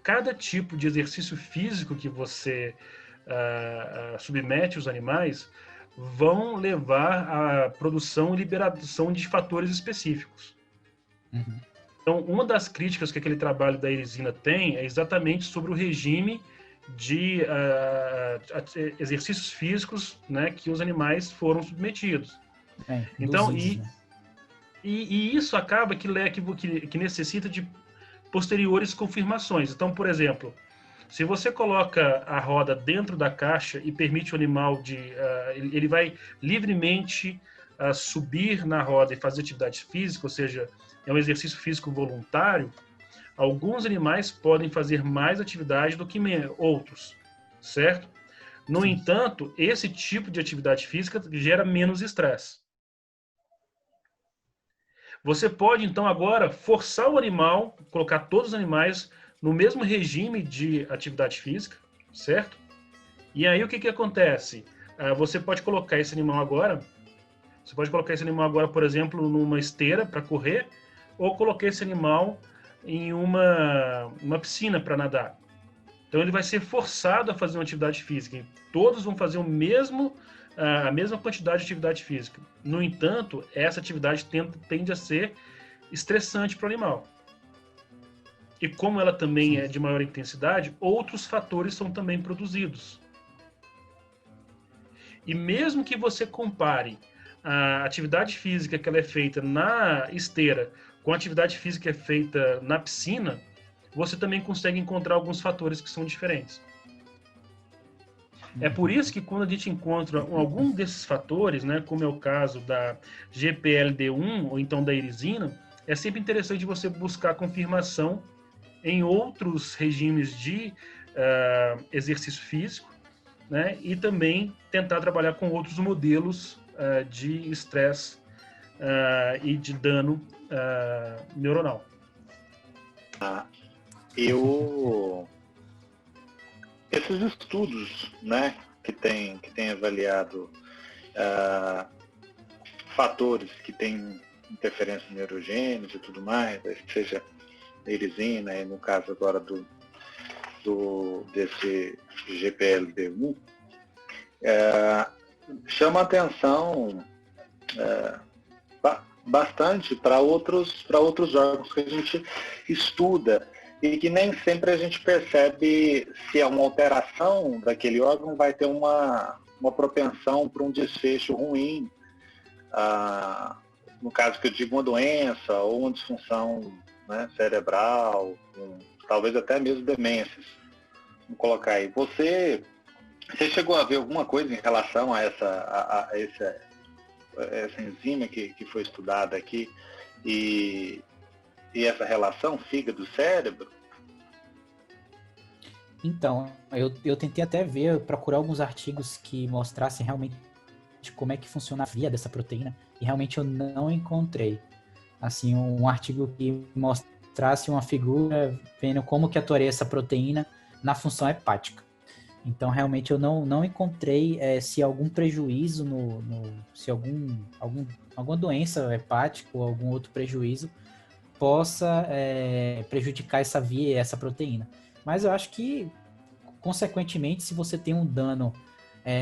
cada tipo de exercício físico que você submete os animais vão levar à produção e liberação de fatores específicos. Uhum. Então, uma das críticas que aquele trabalho da Erisina tem é exatamente sobre o regime de exercícios físicos, né, que os animais foram submetidos. Então, Induzidos, né? e isso acaba que necessita de posteriores confirmações. Então, por exemplo, se você coloca a roda dentro da caixa e permite o animal ele vai livremente subir na roda e fazer atividade física, ou seja, é um exercício físico voluntário, alguns animais podem fazer mais atividade do que outros, certo? No Sim. entanto, esse tipo de atividade física gera menos estresse. Você pode, então, agora forçar o animal, colocar todos os animais no mesmo regime de atividade física, certo? E aí o que acontece? Você pode colocar esse animal agora, por exemplo, numa esteira para correr, ou colocar esse animal em uma piscina para nadar. Então ele vai ser forçado a fazer uma atividade física. E todos vão fazer a mesma quantidade de atividade física. No entanto, essa atividade tende a ser estressante para o animal. E como ela também é de maior intensidade, outros fatores são também produzidos. E mesmo que você compare a atividade física que ela é feita na esteira com a atividade física que é feita na piscina, você também consegue encontrar alguns fatores que são diferentes. É por isso que quando a gente encontra algum desses fatores, né, como é o caso da GPLD1 ou então da erisina, é sempre interessante você buscar confirmação em outros regimes de exercício físico, né, e também tentar trabalhar com outros modelos de estresse e de dano neuronal. Esses estudos, né, que tem avaliado fatores que têm interferência em neurogênese e tudo mais, seja erisina, e no caso agora desse GPLD1, chama atenção bastante para outros órgãos que a gente estuda e que nem sempre a gente percebe se é uma alteração daquele órgão vai ter uma propensão para um desfecho ruim, no caso que eu digo uma doença ou uma disfunção, né, cerebral, talvez até mesmo demências. Vamos colocar aí. Você chegou a ver alguma coisa em relação a essa enzima que foi estudada aqui e essa relação fígado-cérebro? Então, eu tentei até procurar alguns artigos que mostrassem realmente como é que funciona a via dessa proteína e realmente eu não encontrei. Assim, um artigo que mostrasse uma figura vendo como que atuaria essa proteína na função hepática. Então, realmente, eu não encontrei se algum prejuízo, se alguma doença hepática ou algum outro prejuízo possa prejudicar essa via e essa proteína. Mas eu acho que, consequentemente, se você tem um dano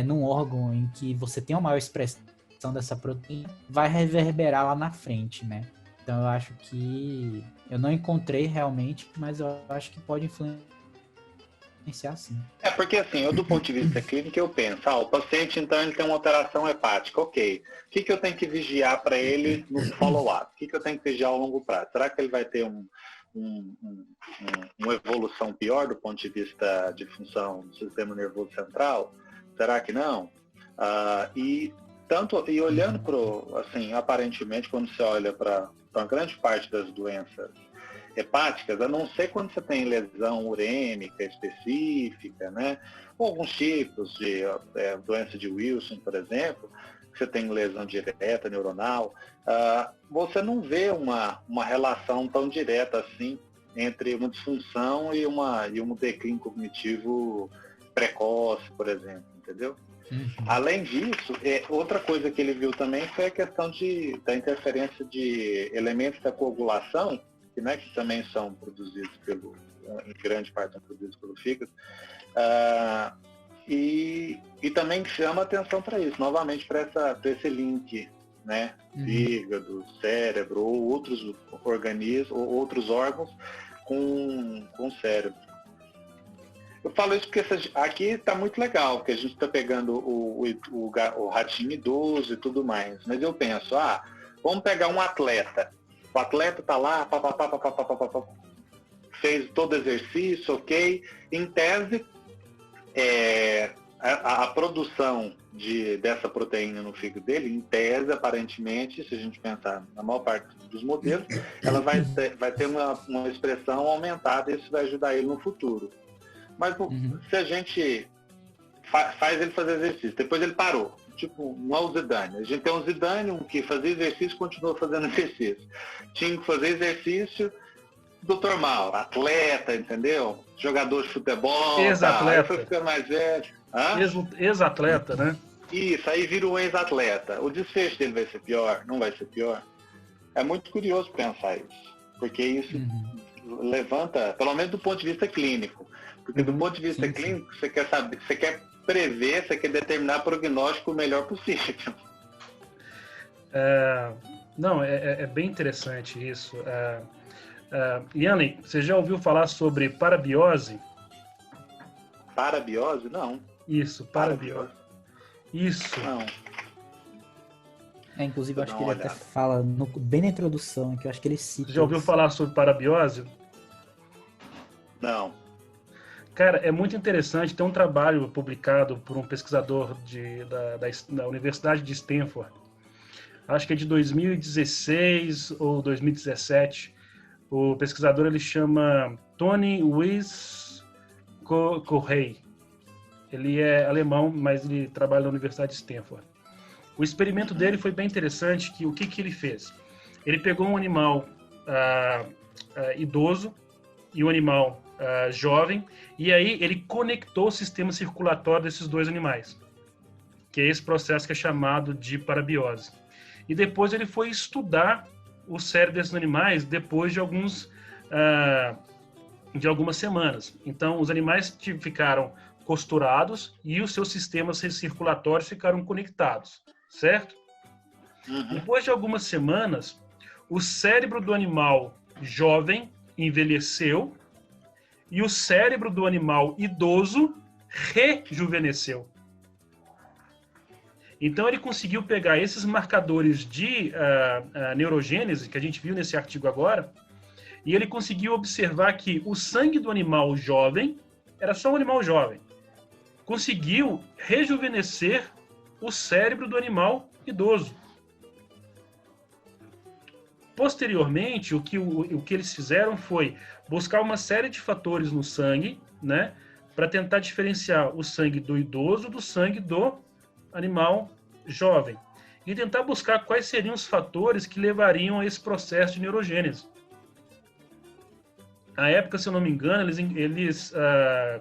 num órgão em que você tem uma maior expressão dessa proteína, vai reverberar lá na frente, né? Então, eu acho que eu não encontrei realmente, mas eu acho que pode influenciar sim. Porque assim, eu do ponto de vista clínico, eu penso, o paciente então ele tem uma alteração hepática, ok. O que eu tenho que vigiar para ele no follow-up? O que eu tenho que vigiar ao longo prazo? Será que ele vai ter uma evolução pior do ponto de vista de função do sistema nervoso central? Será que não? E olhando para, assim, aparentemente, quando você olha para uma grande parte das doenças hepáticas, a não ser quando você tem lesão urêmica específica, né? Ou alguns tipos de doença de Wilson, por exemplo, que você tem lesão direta neuronal, você não vê uma relação tão direta assim entre uma disfunção e um declínio cognitivo precoce, por exemplo, entendeu? Além disso, outra coisa que ele viu também foi a questão da interferência de elementos da coagulação, que também são produzidos em grande parte são produzidos pelo fígado, e também chama atenção para isso, novamente para esse link, né? Fígado, cérebro ou outros organismos, ou outros órgãos com o cérebro. Eu falo isso porque aqui está muito legal, porque a gente está pegando o ratinho idoso e tudo mais. Mas eu penso, vamos pegar um atleta. O atleta está lá, fez todo exercício, ok. Em tese, a produção dessa proteína no fígado dele, em tese, aparentemente, se a gente pensar na maior parte dos modelos, ela vai ter uma expressão aumentada e isso vai ajudar ele no futuro. Mas se a gente faz ele fazer exercício, depois ele parou, tipo, não é o Zidane. A gente tem um Zidane que fazia exercício e continua fazendo exercício. Tinha que fazer exercício, Dr. Mauro, atleta, entendeu? Jogador de futebol, ex-atleta. Foi ficando mais velho. Ex-atleta, né? Isso, aí vira um ex-atleta. O desfecho dele vai ser pior? Não vai ser pior? É muito curioso pensar isso, porque isso levanta, pelo menos do ponto de vista clínico, porque do ponto de vista clínico, você quer saber, você quer prever, você quer determinar prognóstico o melhor possível. É bem interessante isso. Yanni, você já ouviu falar sobre parabiose? Parabiose? Não. Isso, parabiose. Isso. Não. Inclusive, eu acho que ele até fala bem na introdução, que eu acho que ele cita. Já ouviu falar sobre parabiose? Não. Cara, é muito interessante. Tem um trabalho publicado por um pesquisador da Universidade de Stanford. Acho que é de 2016 ou 2017. O pesquisador ele chama Tony Wies-Correy. Ele é alemão, mas ele trabalha na Universidade de Stanford. O experimento dele foi bem interessante. O que ele fez? Ele pegou um animal idoso e um animal jovem, e aí ele conectou o sistema circulatório desses dois animais, que é esse processo que é chamado de parabiose. E depois ele foi estudar o cérebro desses animais depois de algumas semanas. Então, os animais ficaram costurados e os seus sistemas circulatórios ficaram conectados, certo? Depois de algumas semanas, o cérebro do animal jovem envelheceu e o cérebro do animal idoso rejuvenesceu. Então, ele conseguiu pegar esses marcadores de neurogênese, que a gente viu nesse artigo agora, e ele conseguiu observar que o sangue do animal jovem, era só um animal jovem, conseguiu rejuvenescer o cérebro do animal idoso. Posteriormente, o que eles fizeram foi buscar uma série de fatores no sangue, né, para tentar diferenciar o sangue do idoso do sangue do animal jovem e tentar buscar quais seriam os fatores que levariam a esse processo de neurogênese. Na época, se eu não me engano, eles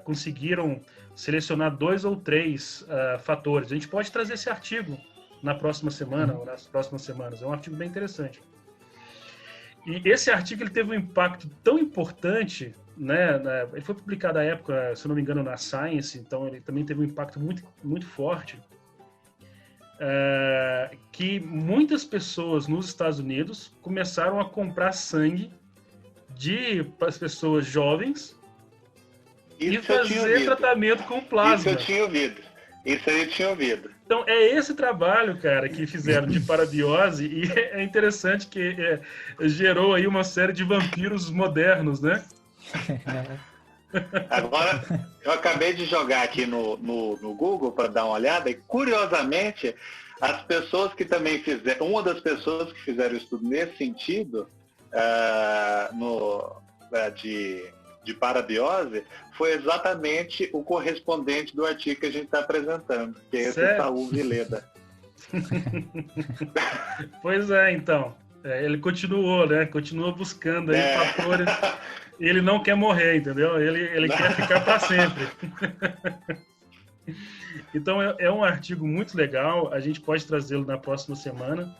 conseguiram selecionar 2 ou 3 fatores. A gente pode trazer esse artigo na próxima semana ou nas próximas semanas. É um artigo bem interessante. E esse artigo ele teve um impacto tão importante, né? Ele foi publicado à época, se eu não me engano, na Science, então ele também teve um impacto muito, muito forte, que muitas pessoas nos Estados Unidos começaram a comprar sangue para as pessoas jovens e fazer tratamento com plasma. Isso eu tinha ouvido. Então, é esse trabalho, cara, que fizeram de parabiose, e é interessante que gerou aí uma série de vampiros modernos, né? Agora, eu acabei de jogar aqui no Google para dar uma olhada, e curiosamente, as pessoas que também fizeram, uma das pessoas que fizeram o estudo nesse sentido, de parabiose foi exatamente o correspondente do artigo que a gente está apresentando, que é esse Saul Vileda. Pois é, então. Ele continuou, né? Continua buscando aí fatores. Ele não quer morrer, entendeu? Ele quer ficar para sempre. Então, é um artigo muito legal. A gente pode trazê-lo na próxima semana.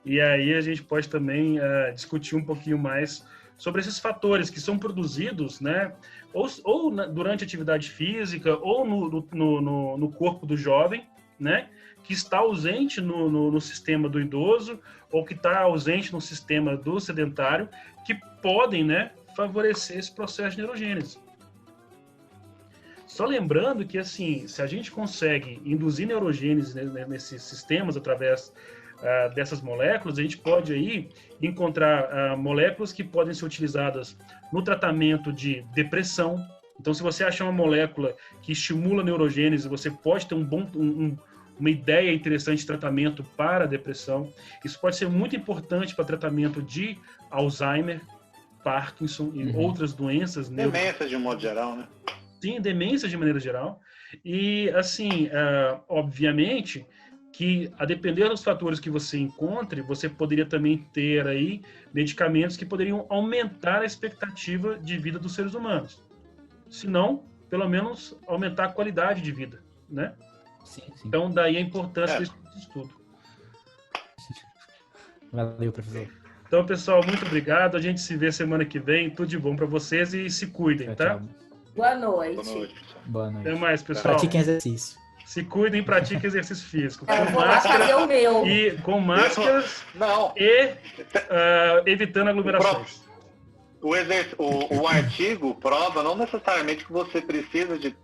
E aí a gente pode também discutir um pouquinho mais sobre esses fatores que são produzidos, né? Ou durante a atividade física, ou no corpo do jovem, né? Que está ausente no sistema do idoso, ou que está ausente no sistema do sedentário, que podem, né, favorecer esse processo de neurogênese. Só lembrando que, assim, se a gente consegue induzir neurogênese nesses sistemas através dessas moléculas, a gente pode aí encontrar moléculas que podem ser utilizadas no tratamento de depressão. Então, se você achar uma molécula que estimula a neurogênese, você pode ter uma ideia interessante de tratamento para a depressão. Isso pode ser muito importante para tratamento de Alzheimer, Parkinson e outras doenças. Demência de um modo geral, né? Sim, demência de maneira geral. E, assim, obviamente, que a depender dos fatores que você encontre, você poderia também ter aí medicamentos que poderiam aumentar a expectativa de vida dos seres humanos. Se não, pelo menos aumentar a qualidade de vida, né? Sim. Então, daí a importância desse estudo. Valeu, professor. Então, pessoal, muito obrigado. A gente se vê semana que vem. Tudo de bom para vocês e se cuidem, tá? Tchau. Boa noite. Boa noite. Até mais, pessoal. Pratiquem exercício. Se cuidem e pratiquem exercício físico. Eu vou lá fazer o meu. E com máscaras e evitando aglomerações. O artigo prova não necessariamente que você precisa de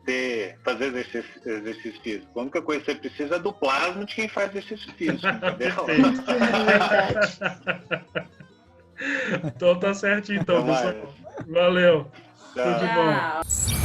fazer exercício físico. A única coisa que você precisa é do plasma de quem faz exercício físico. Então tá certinho, então, pessoal. Valeu. Tudo de bom.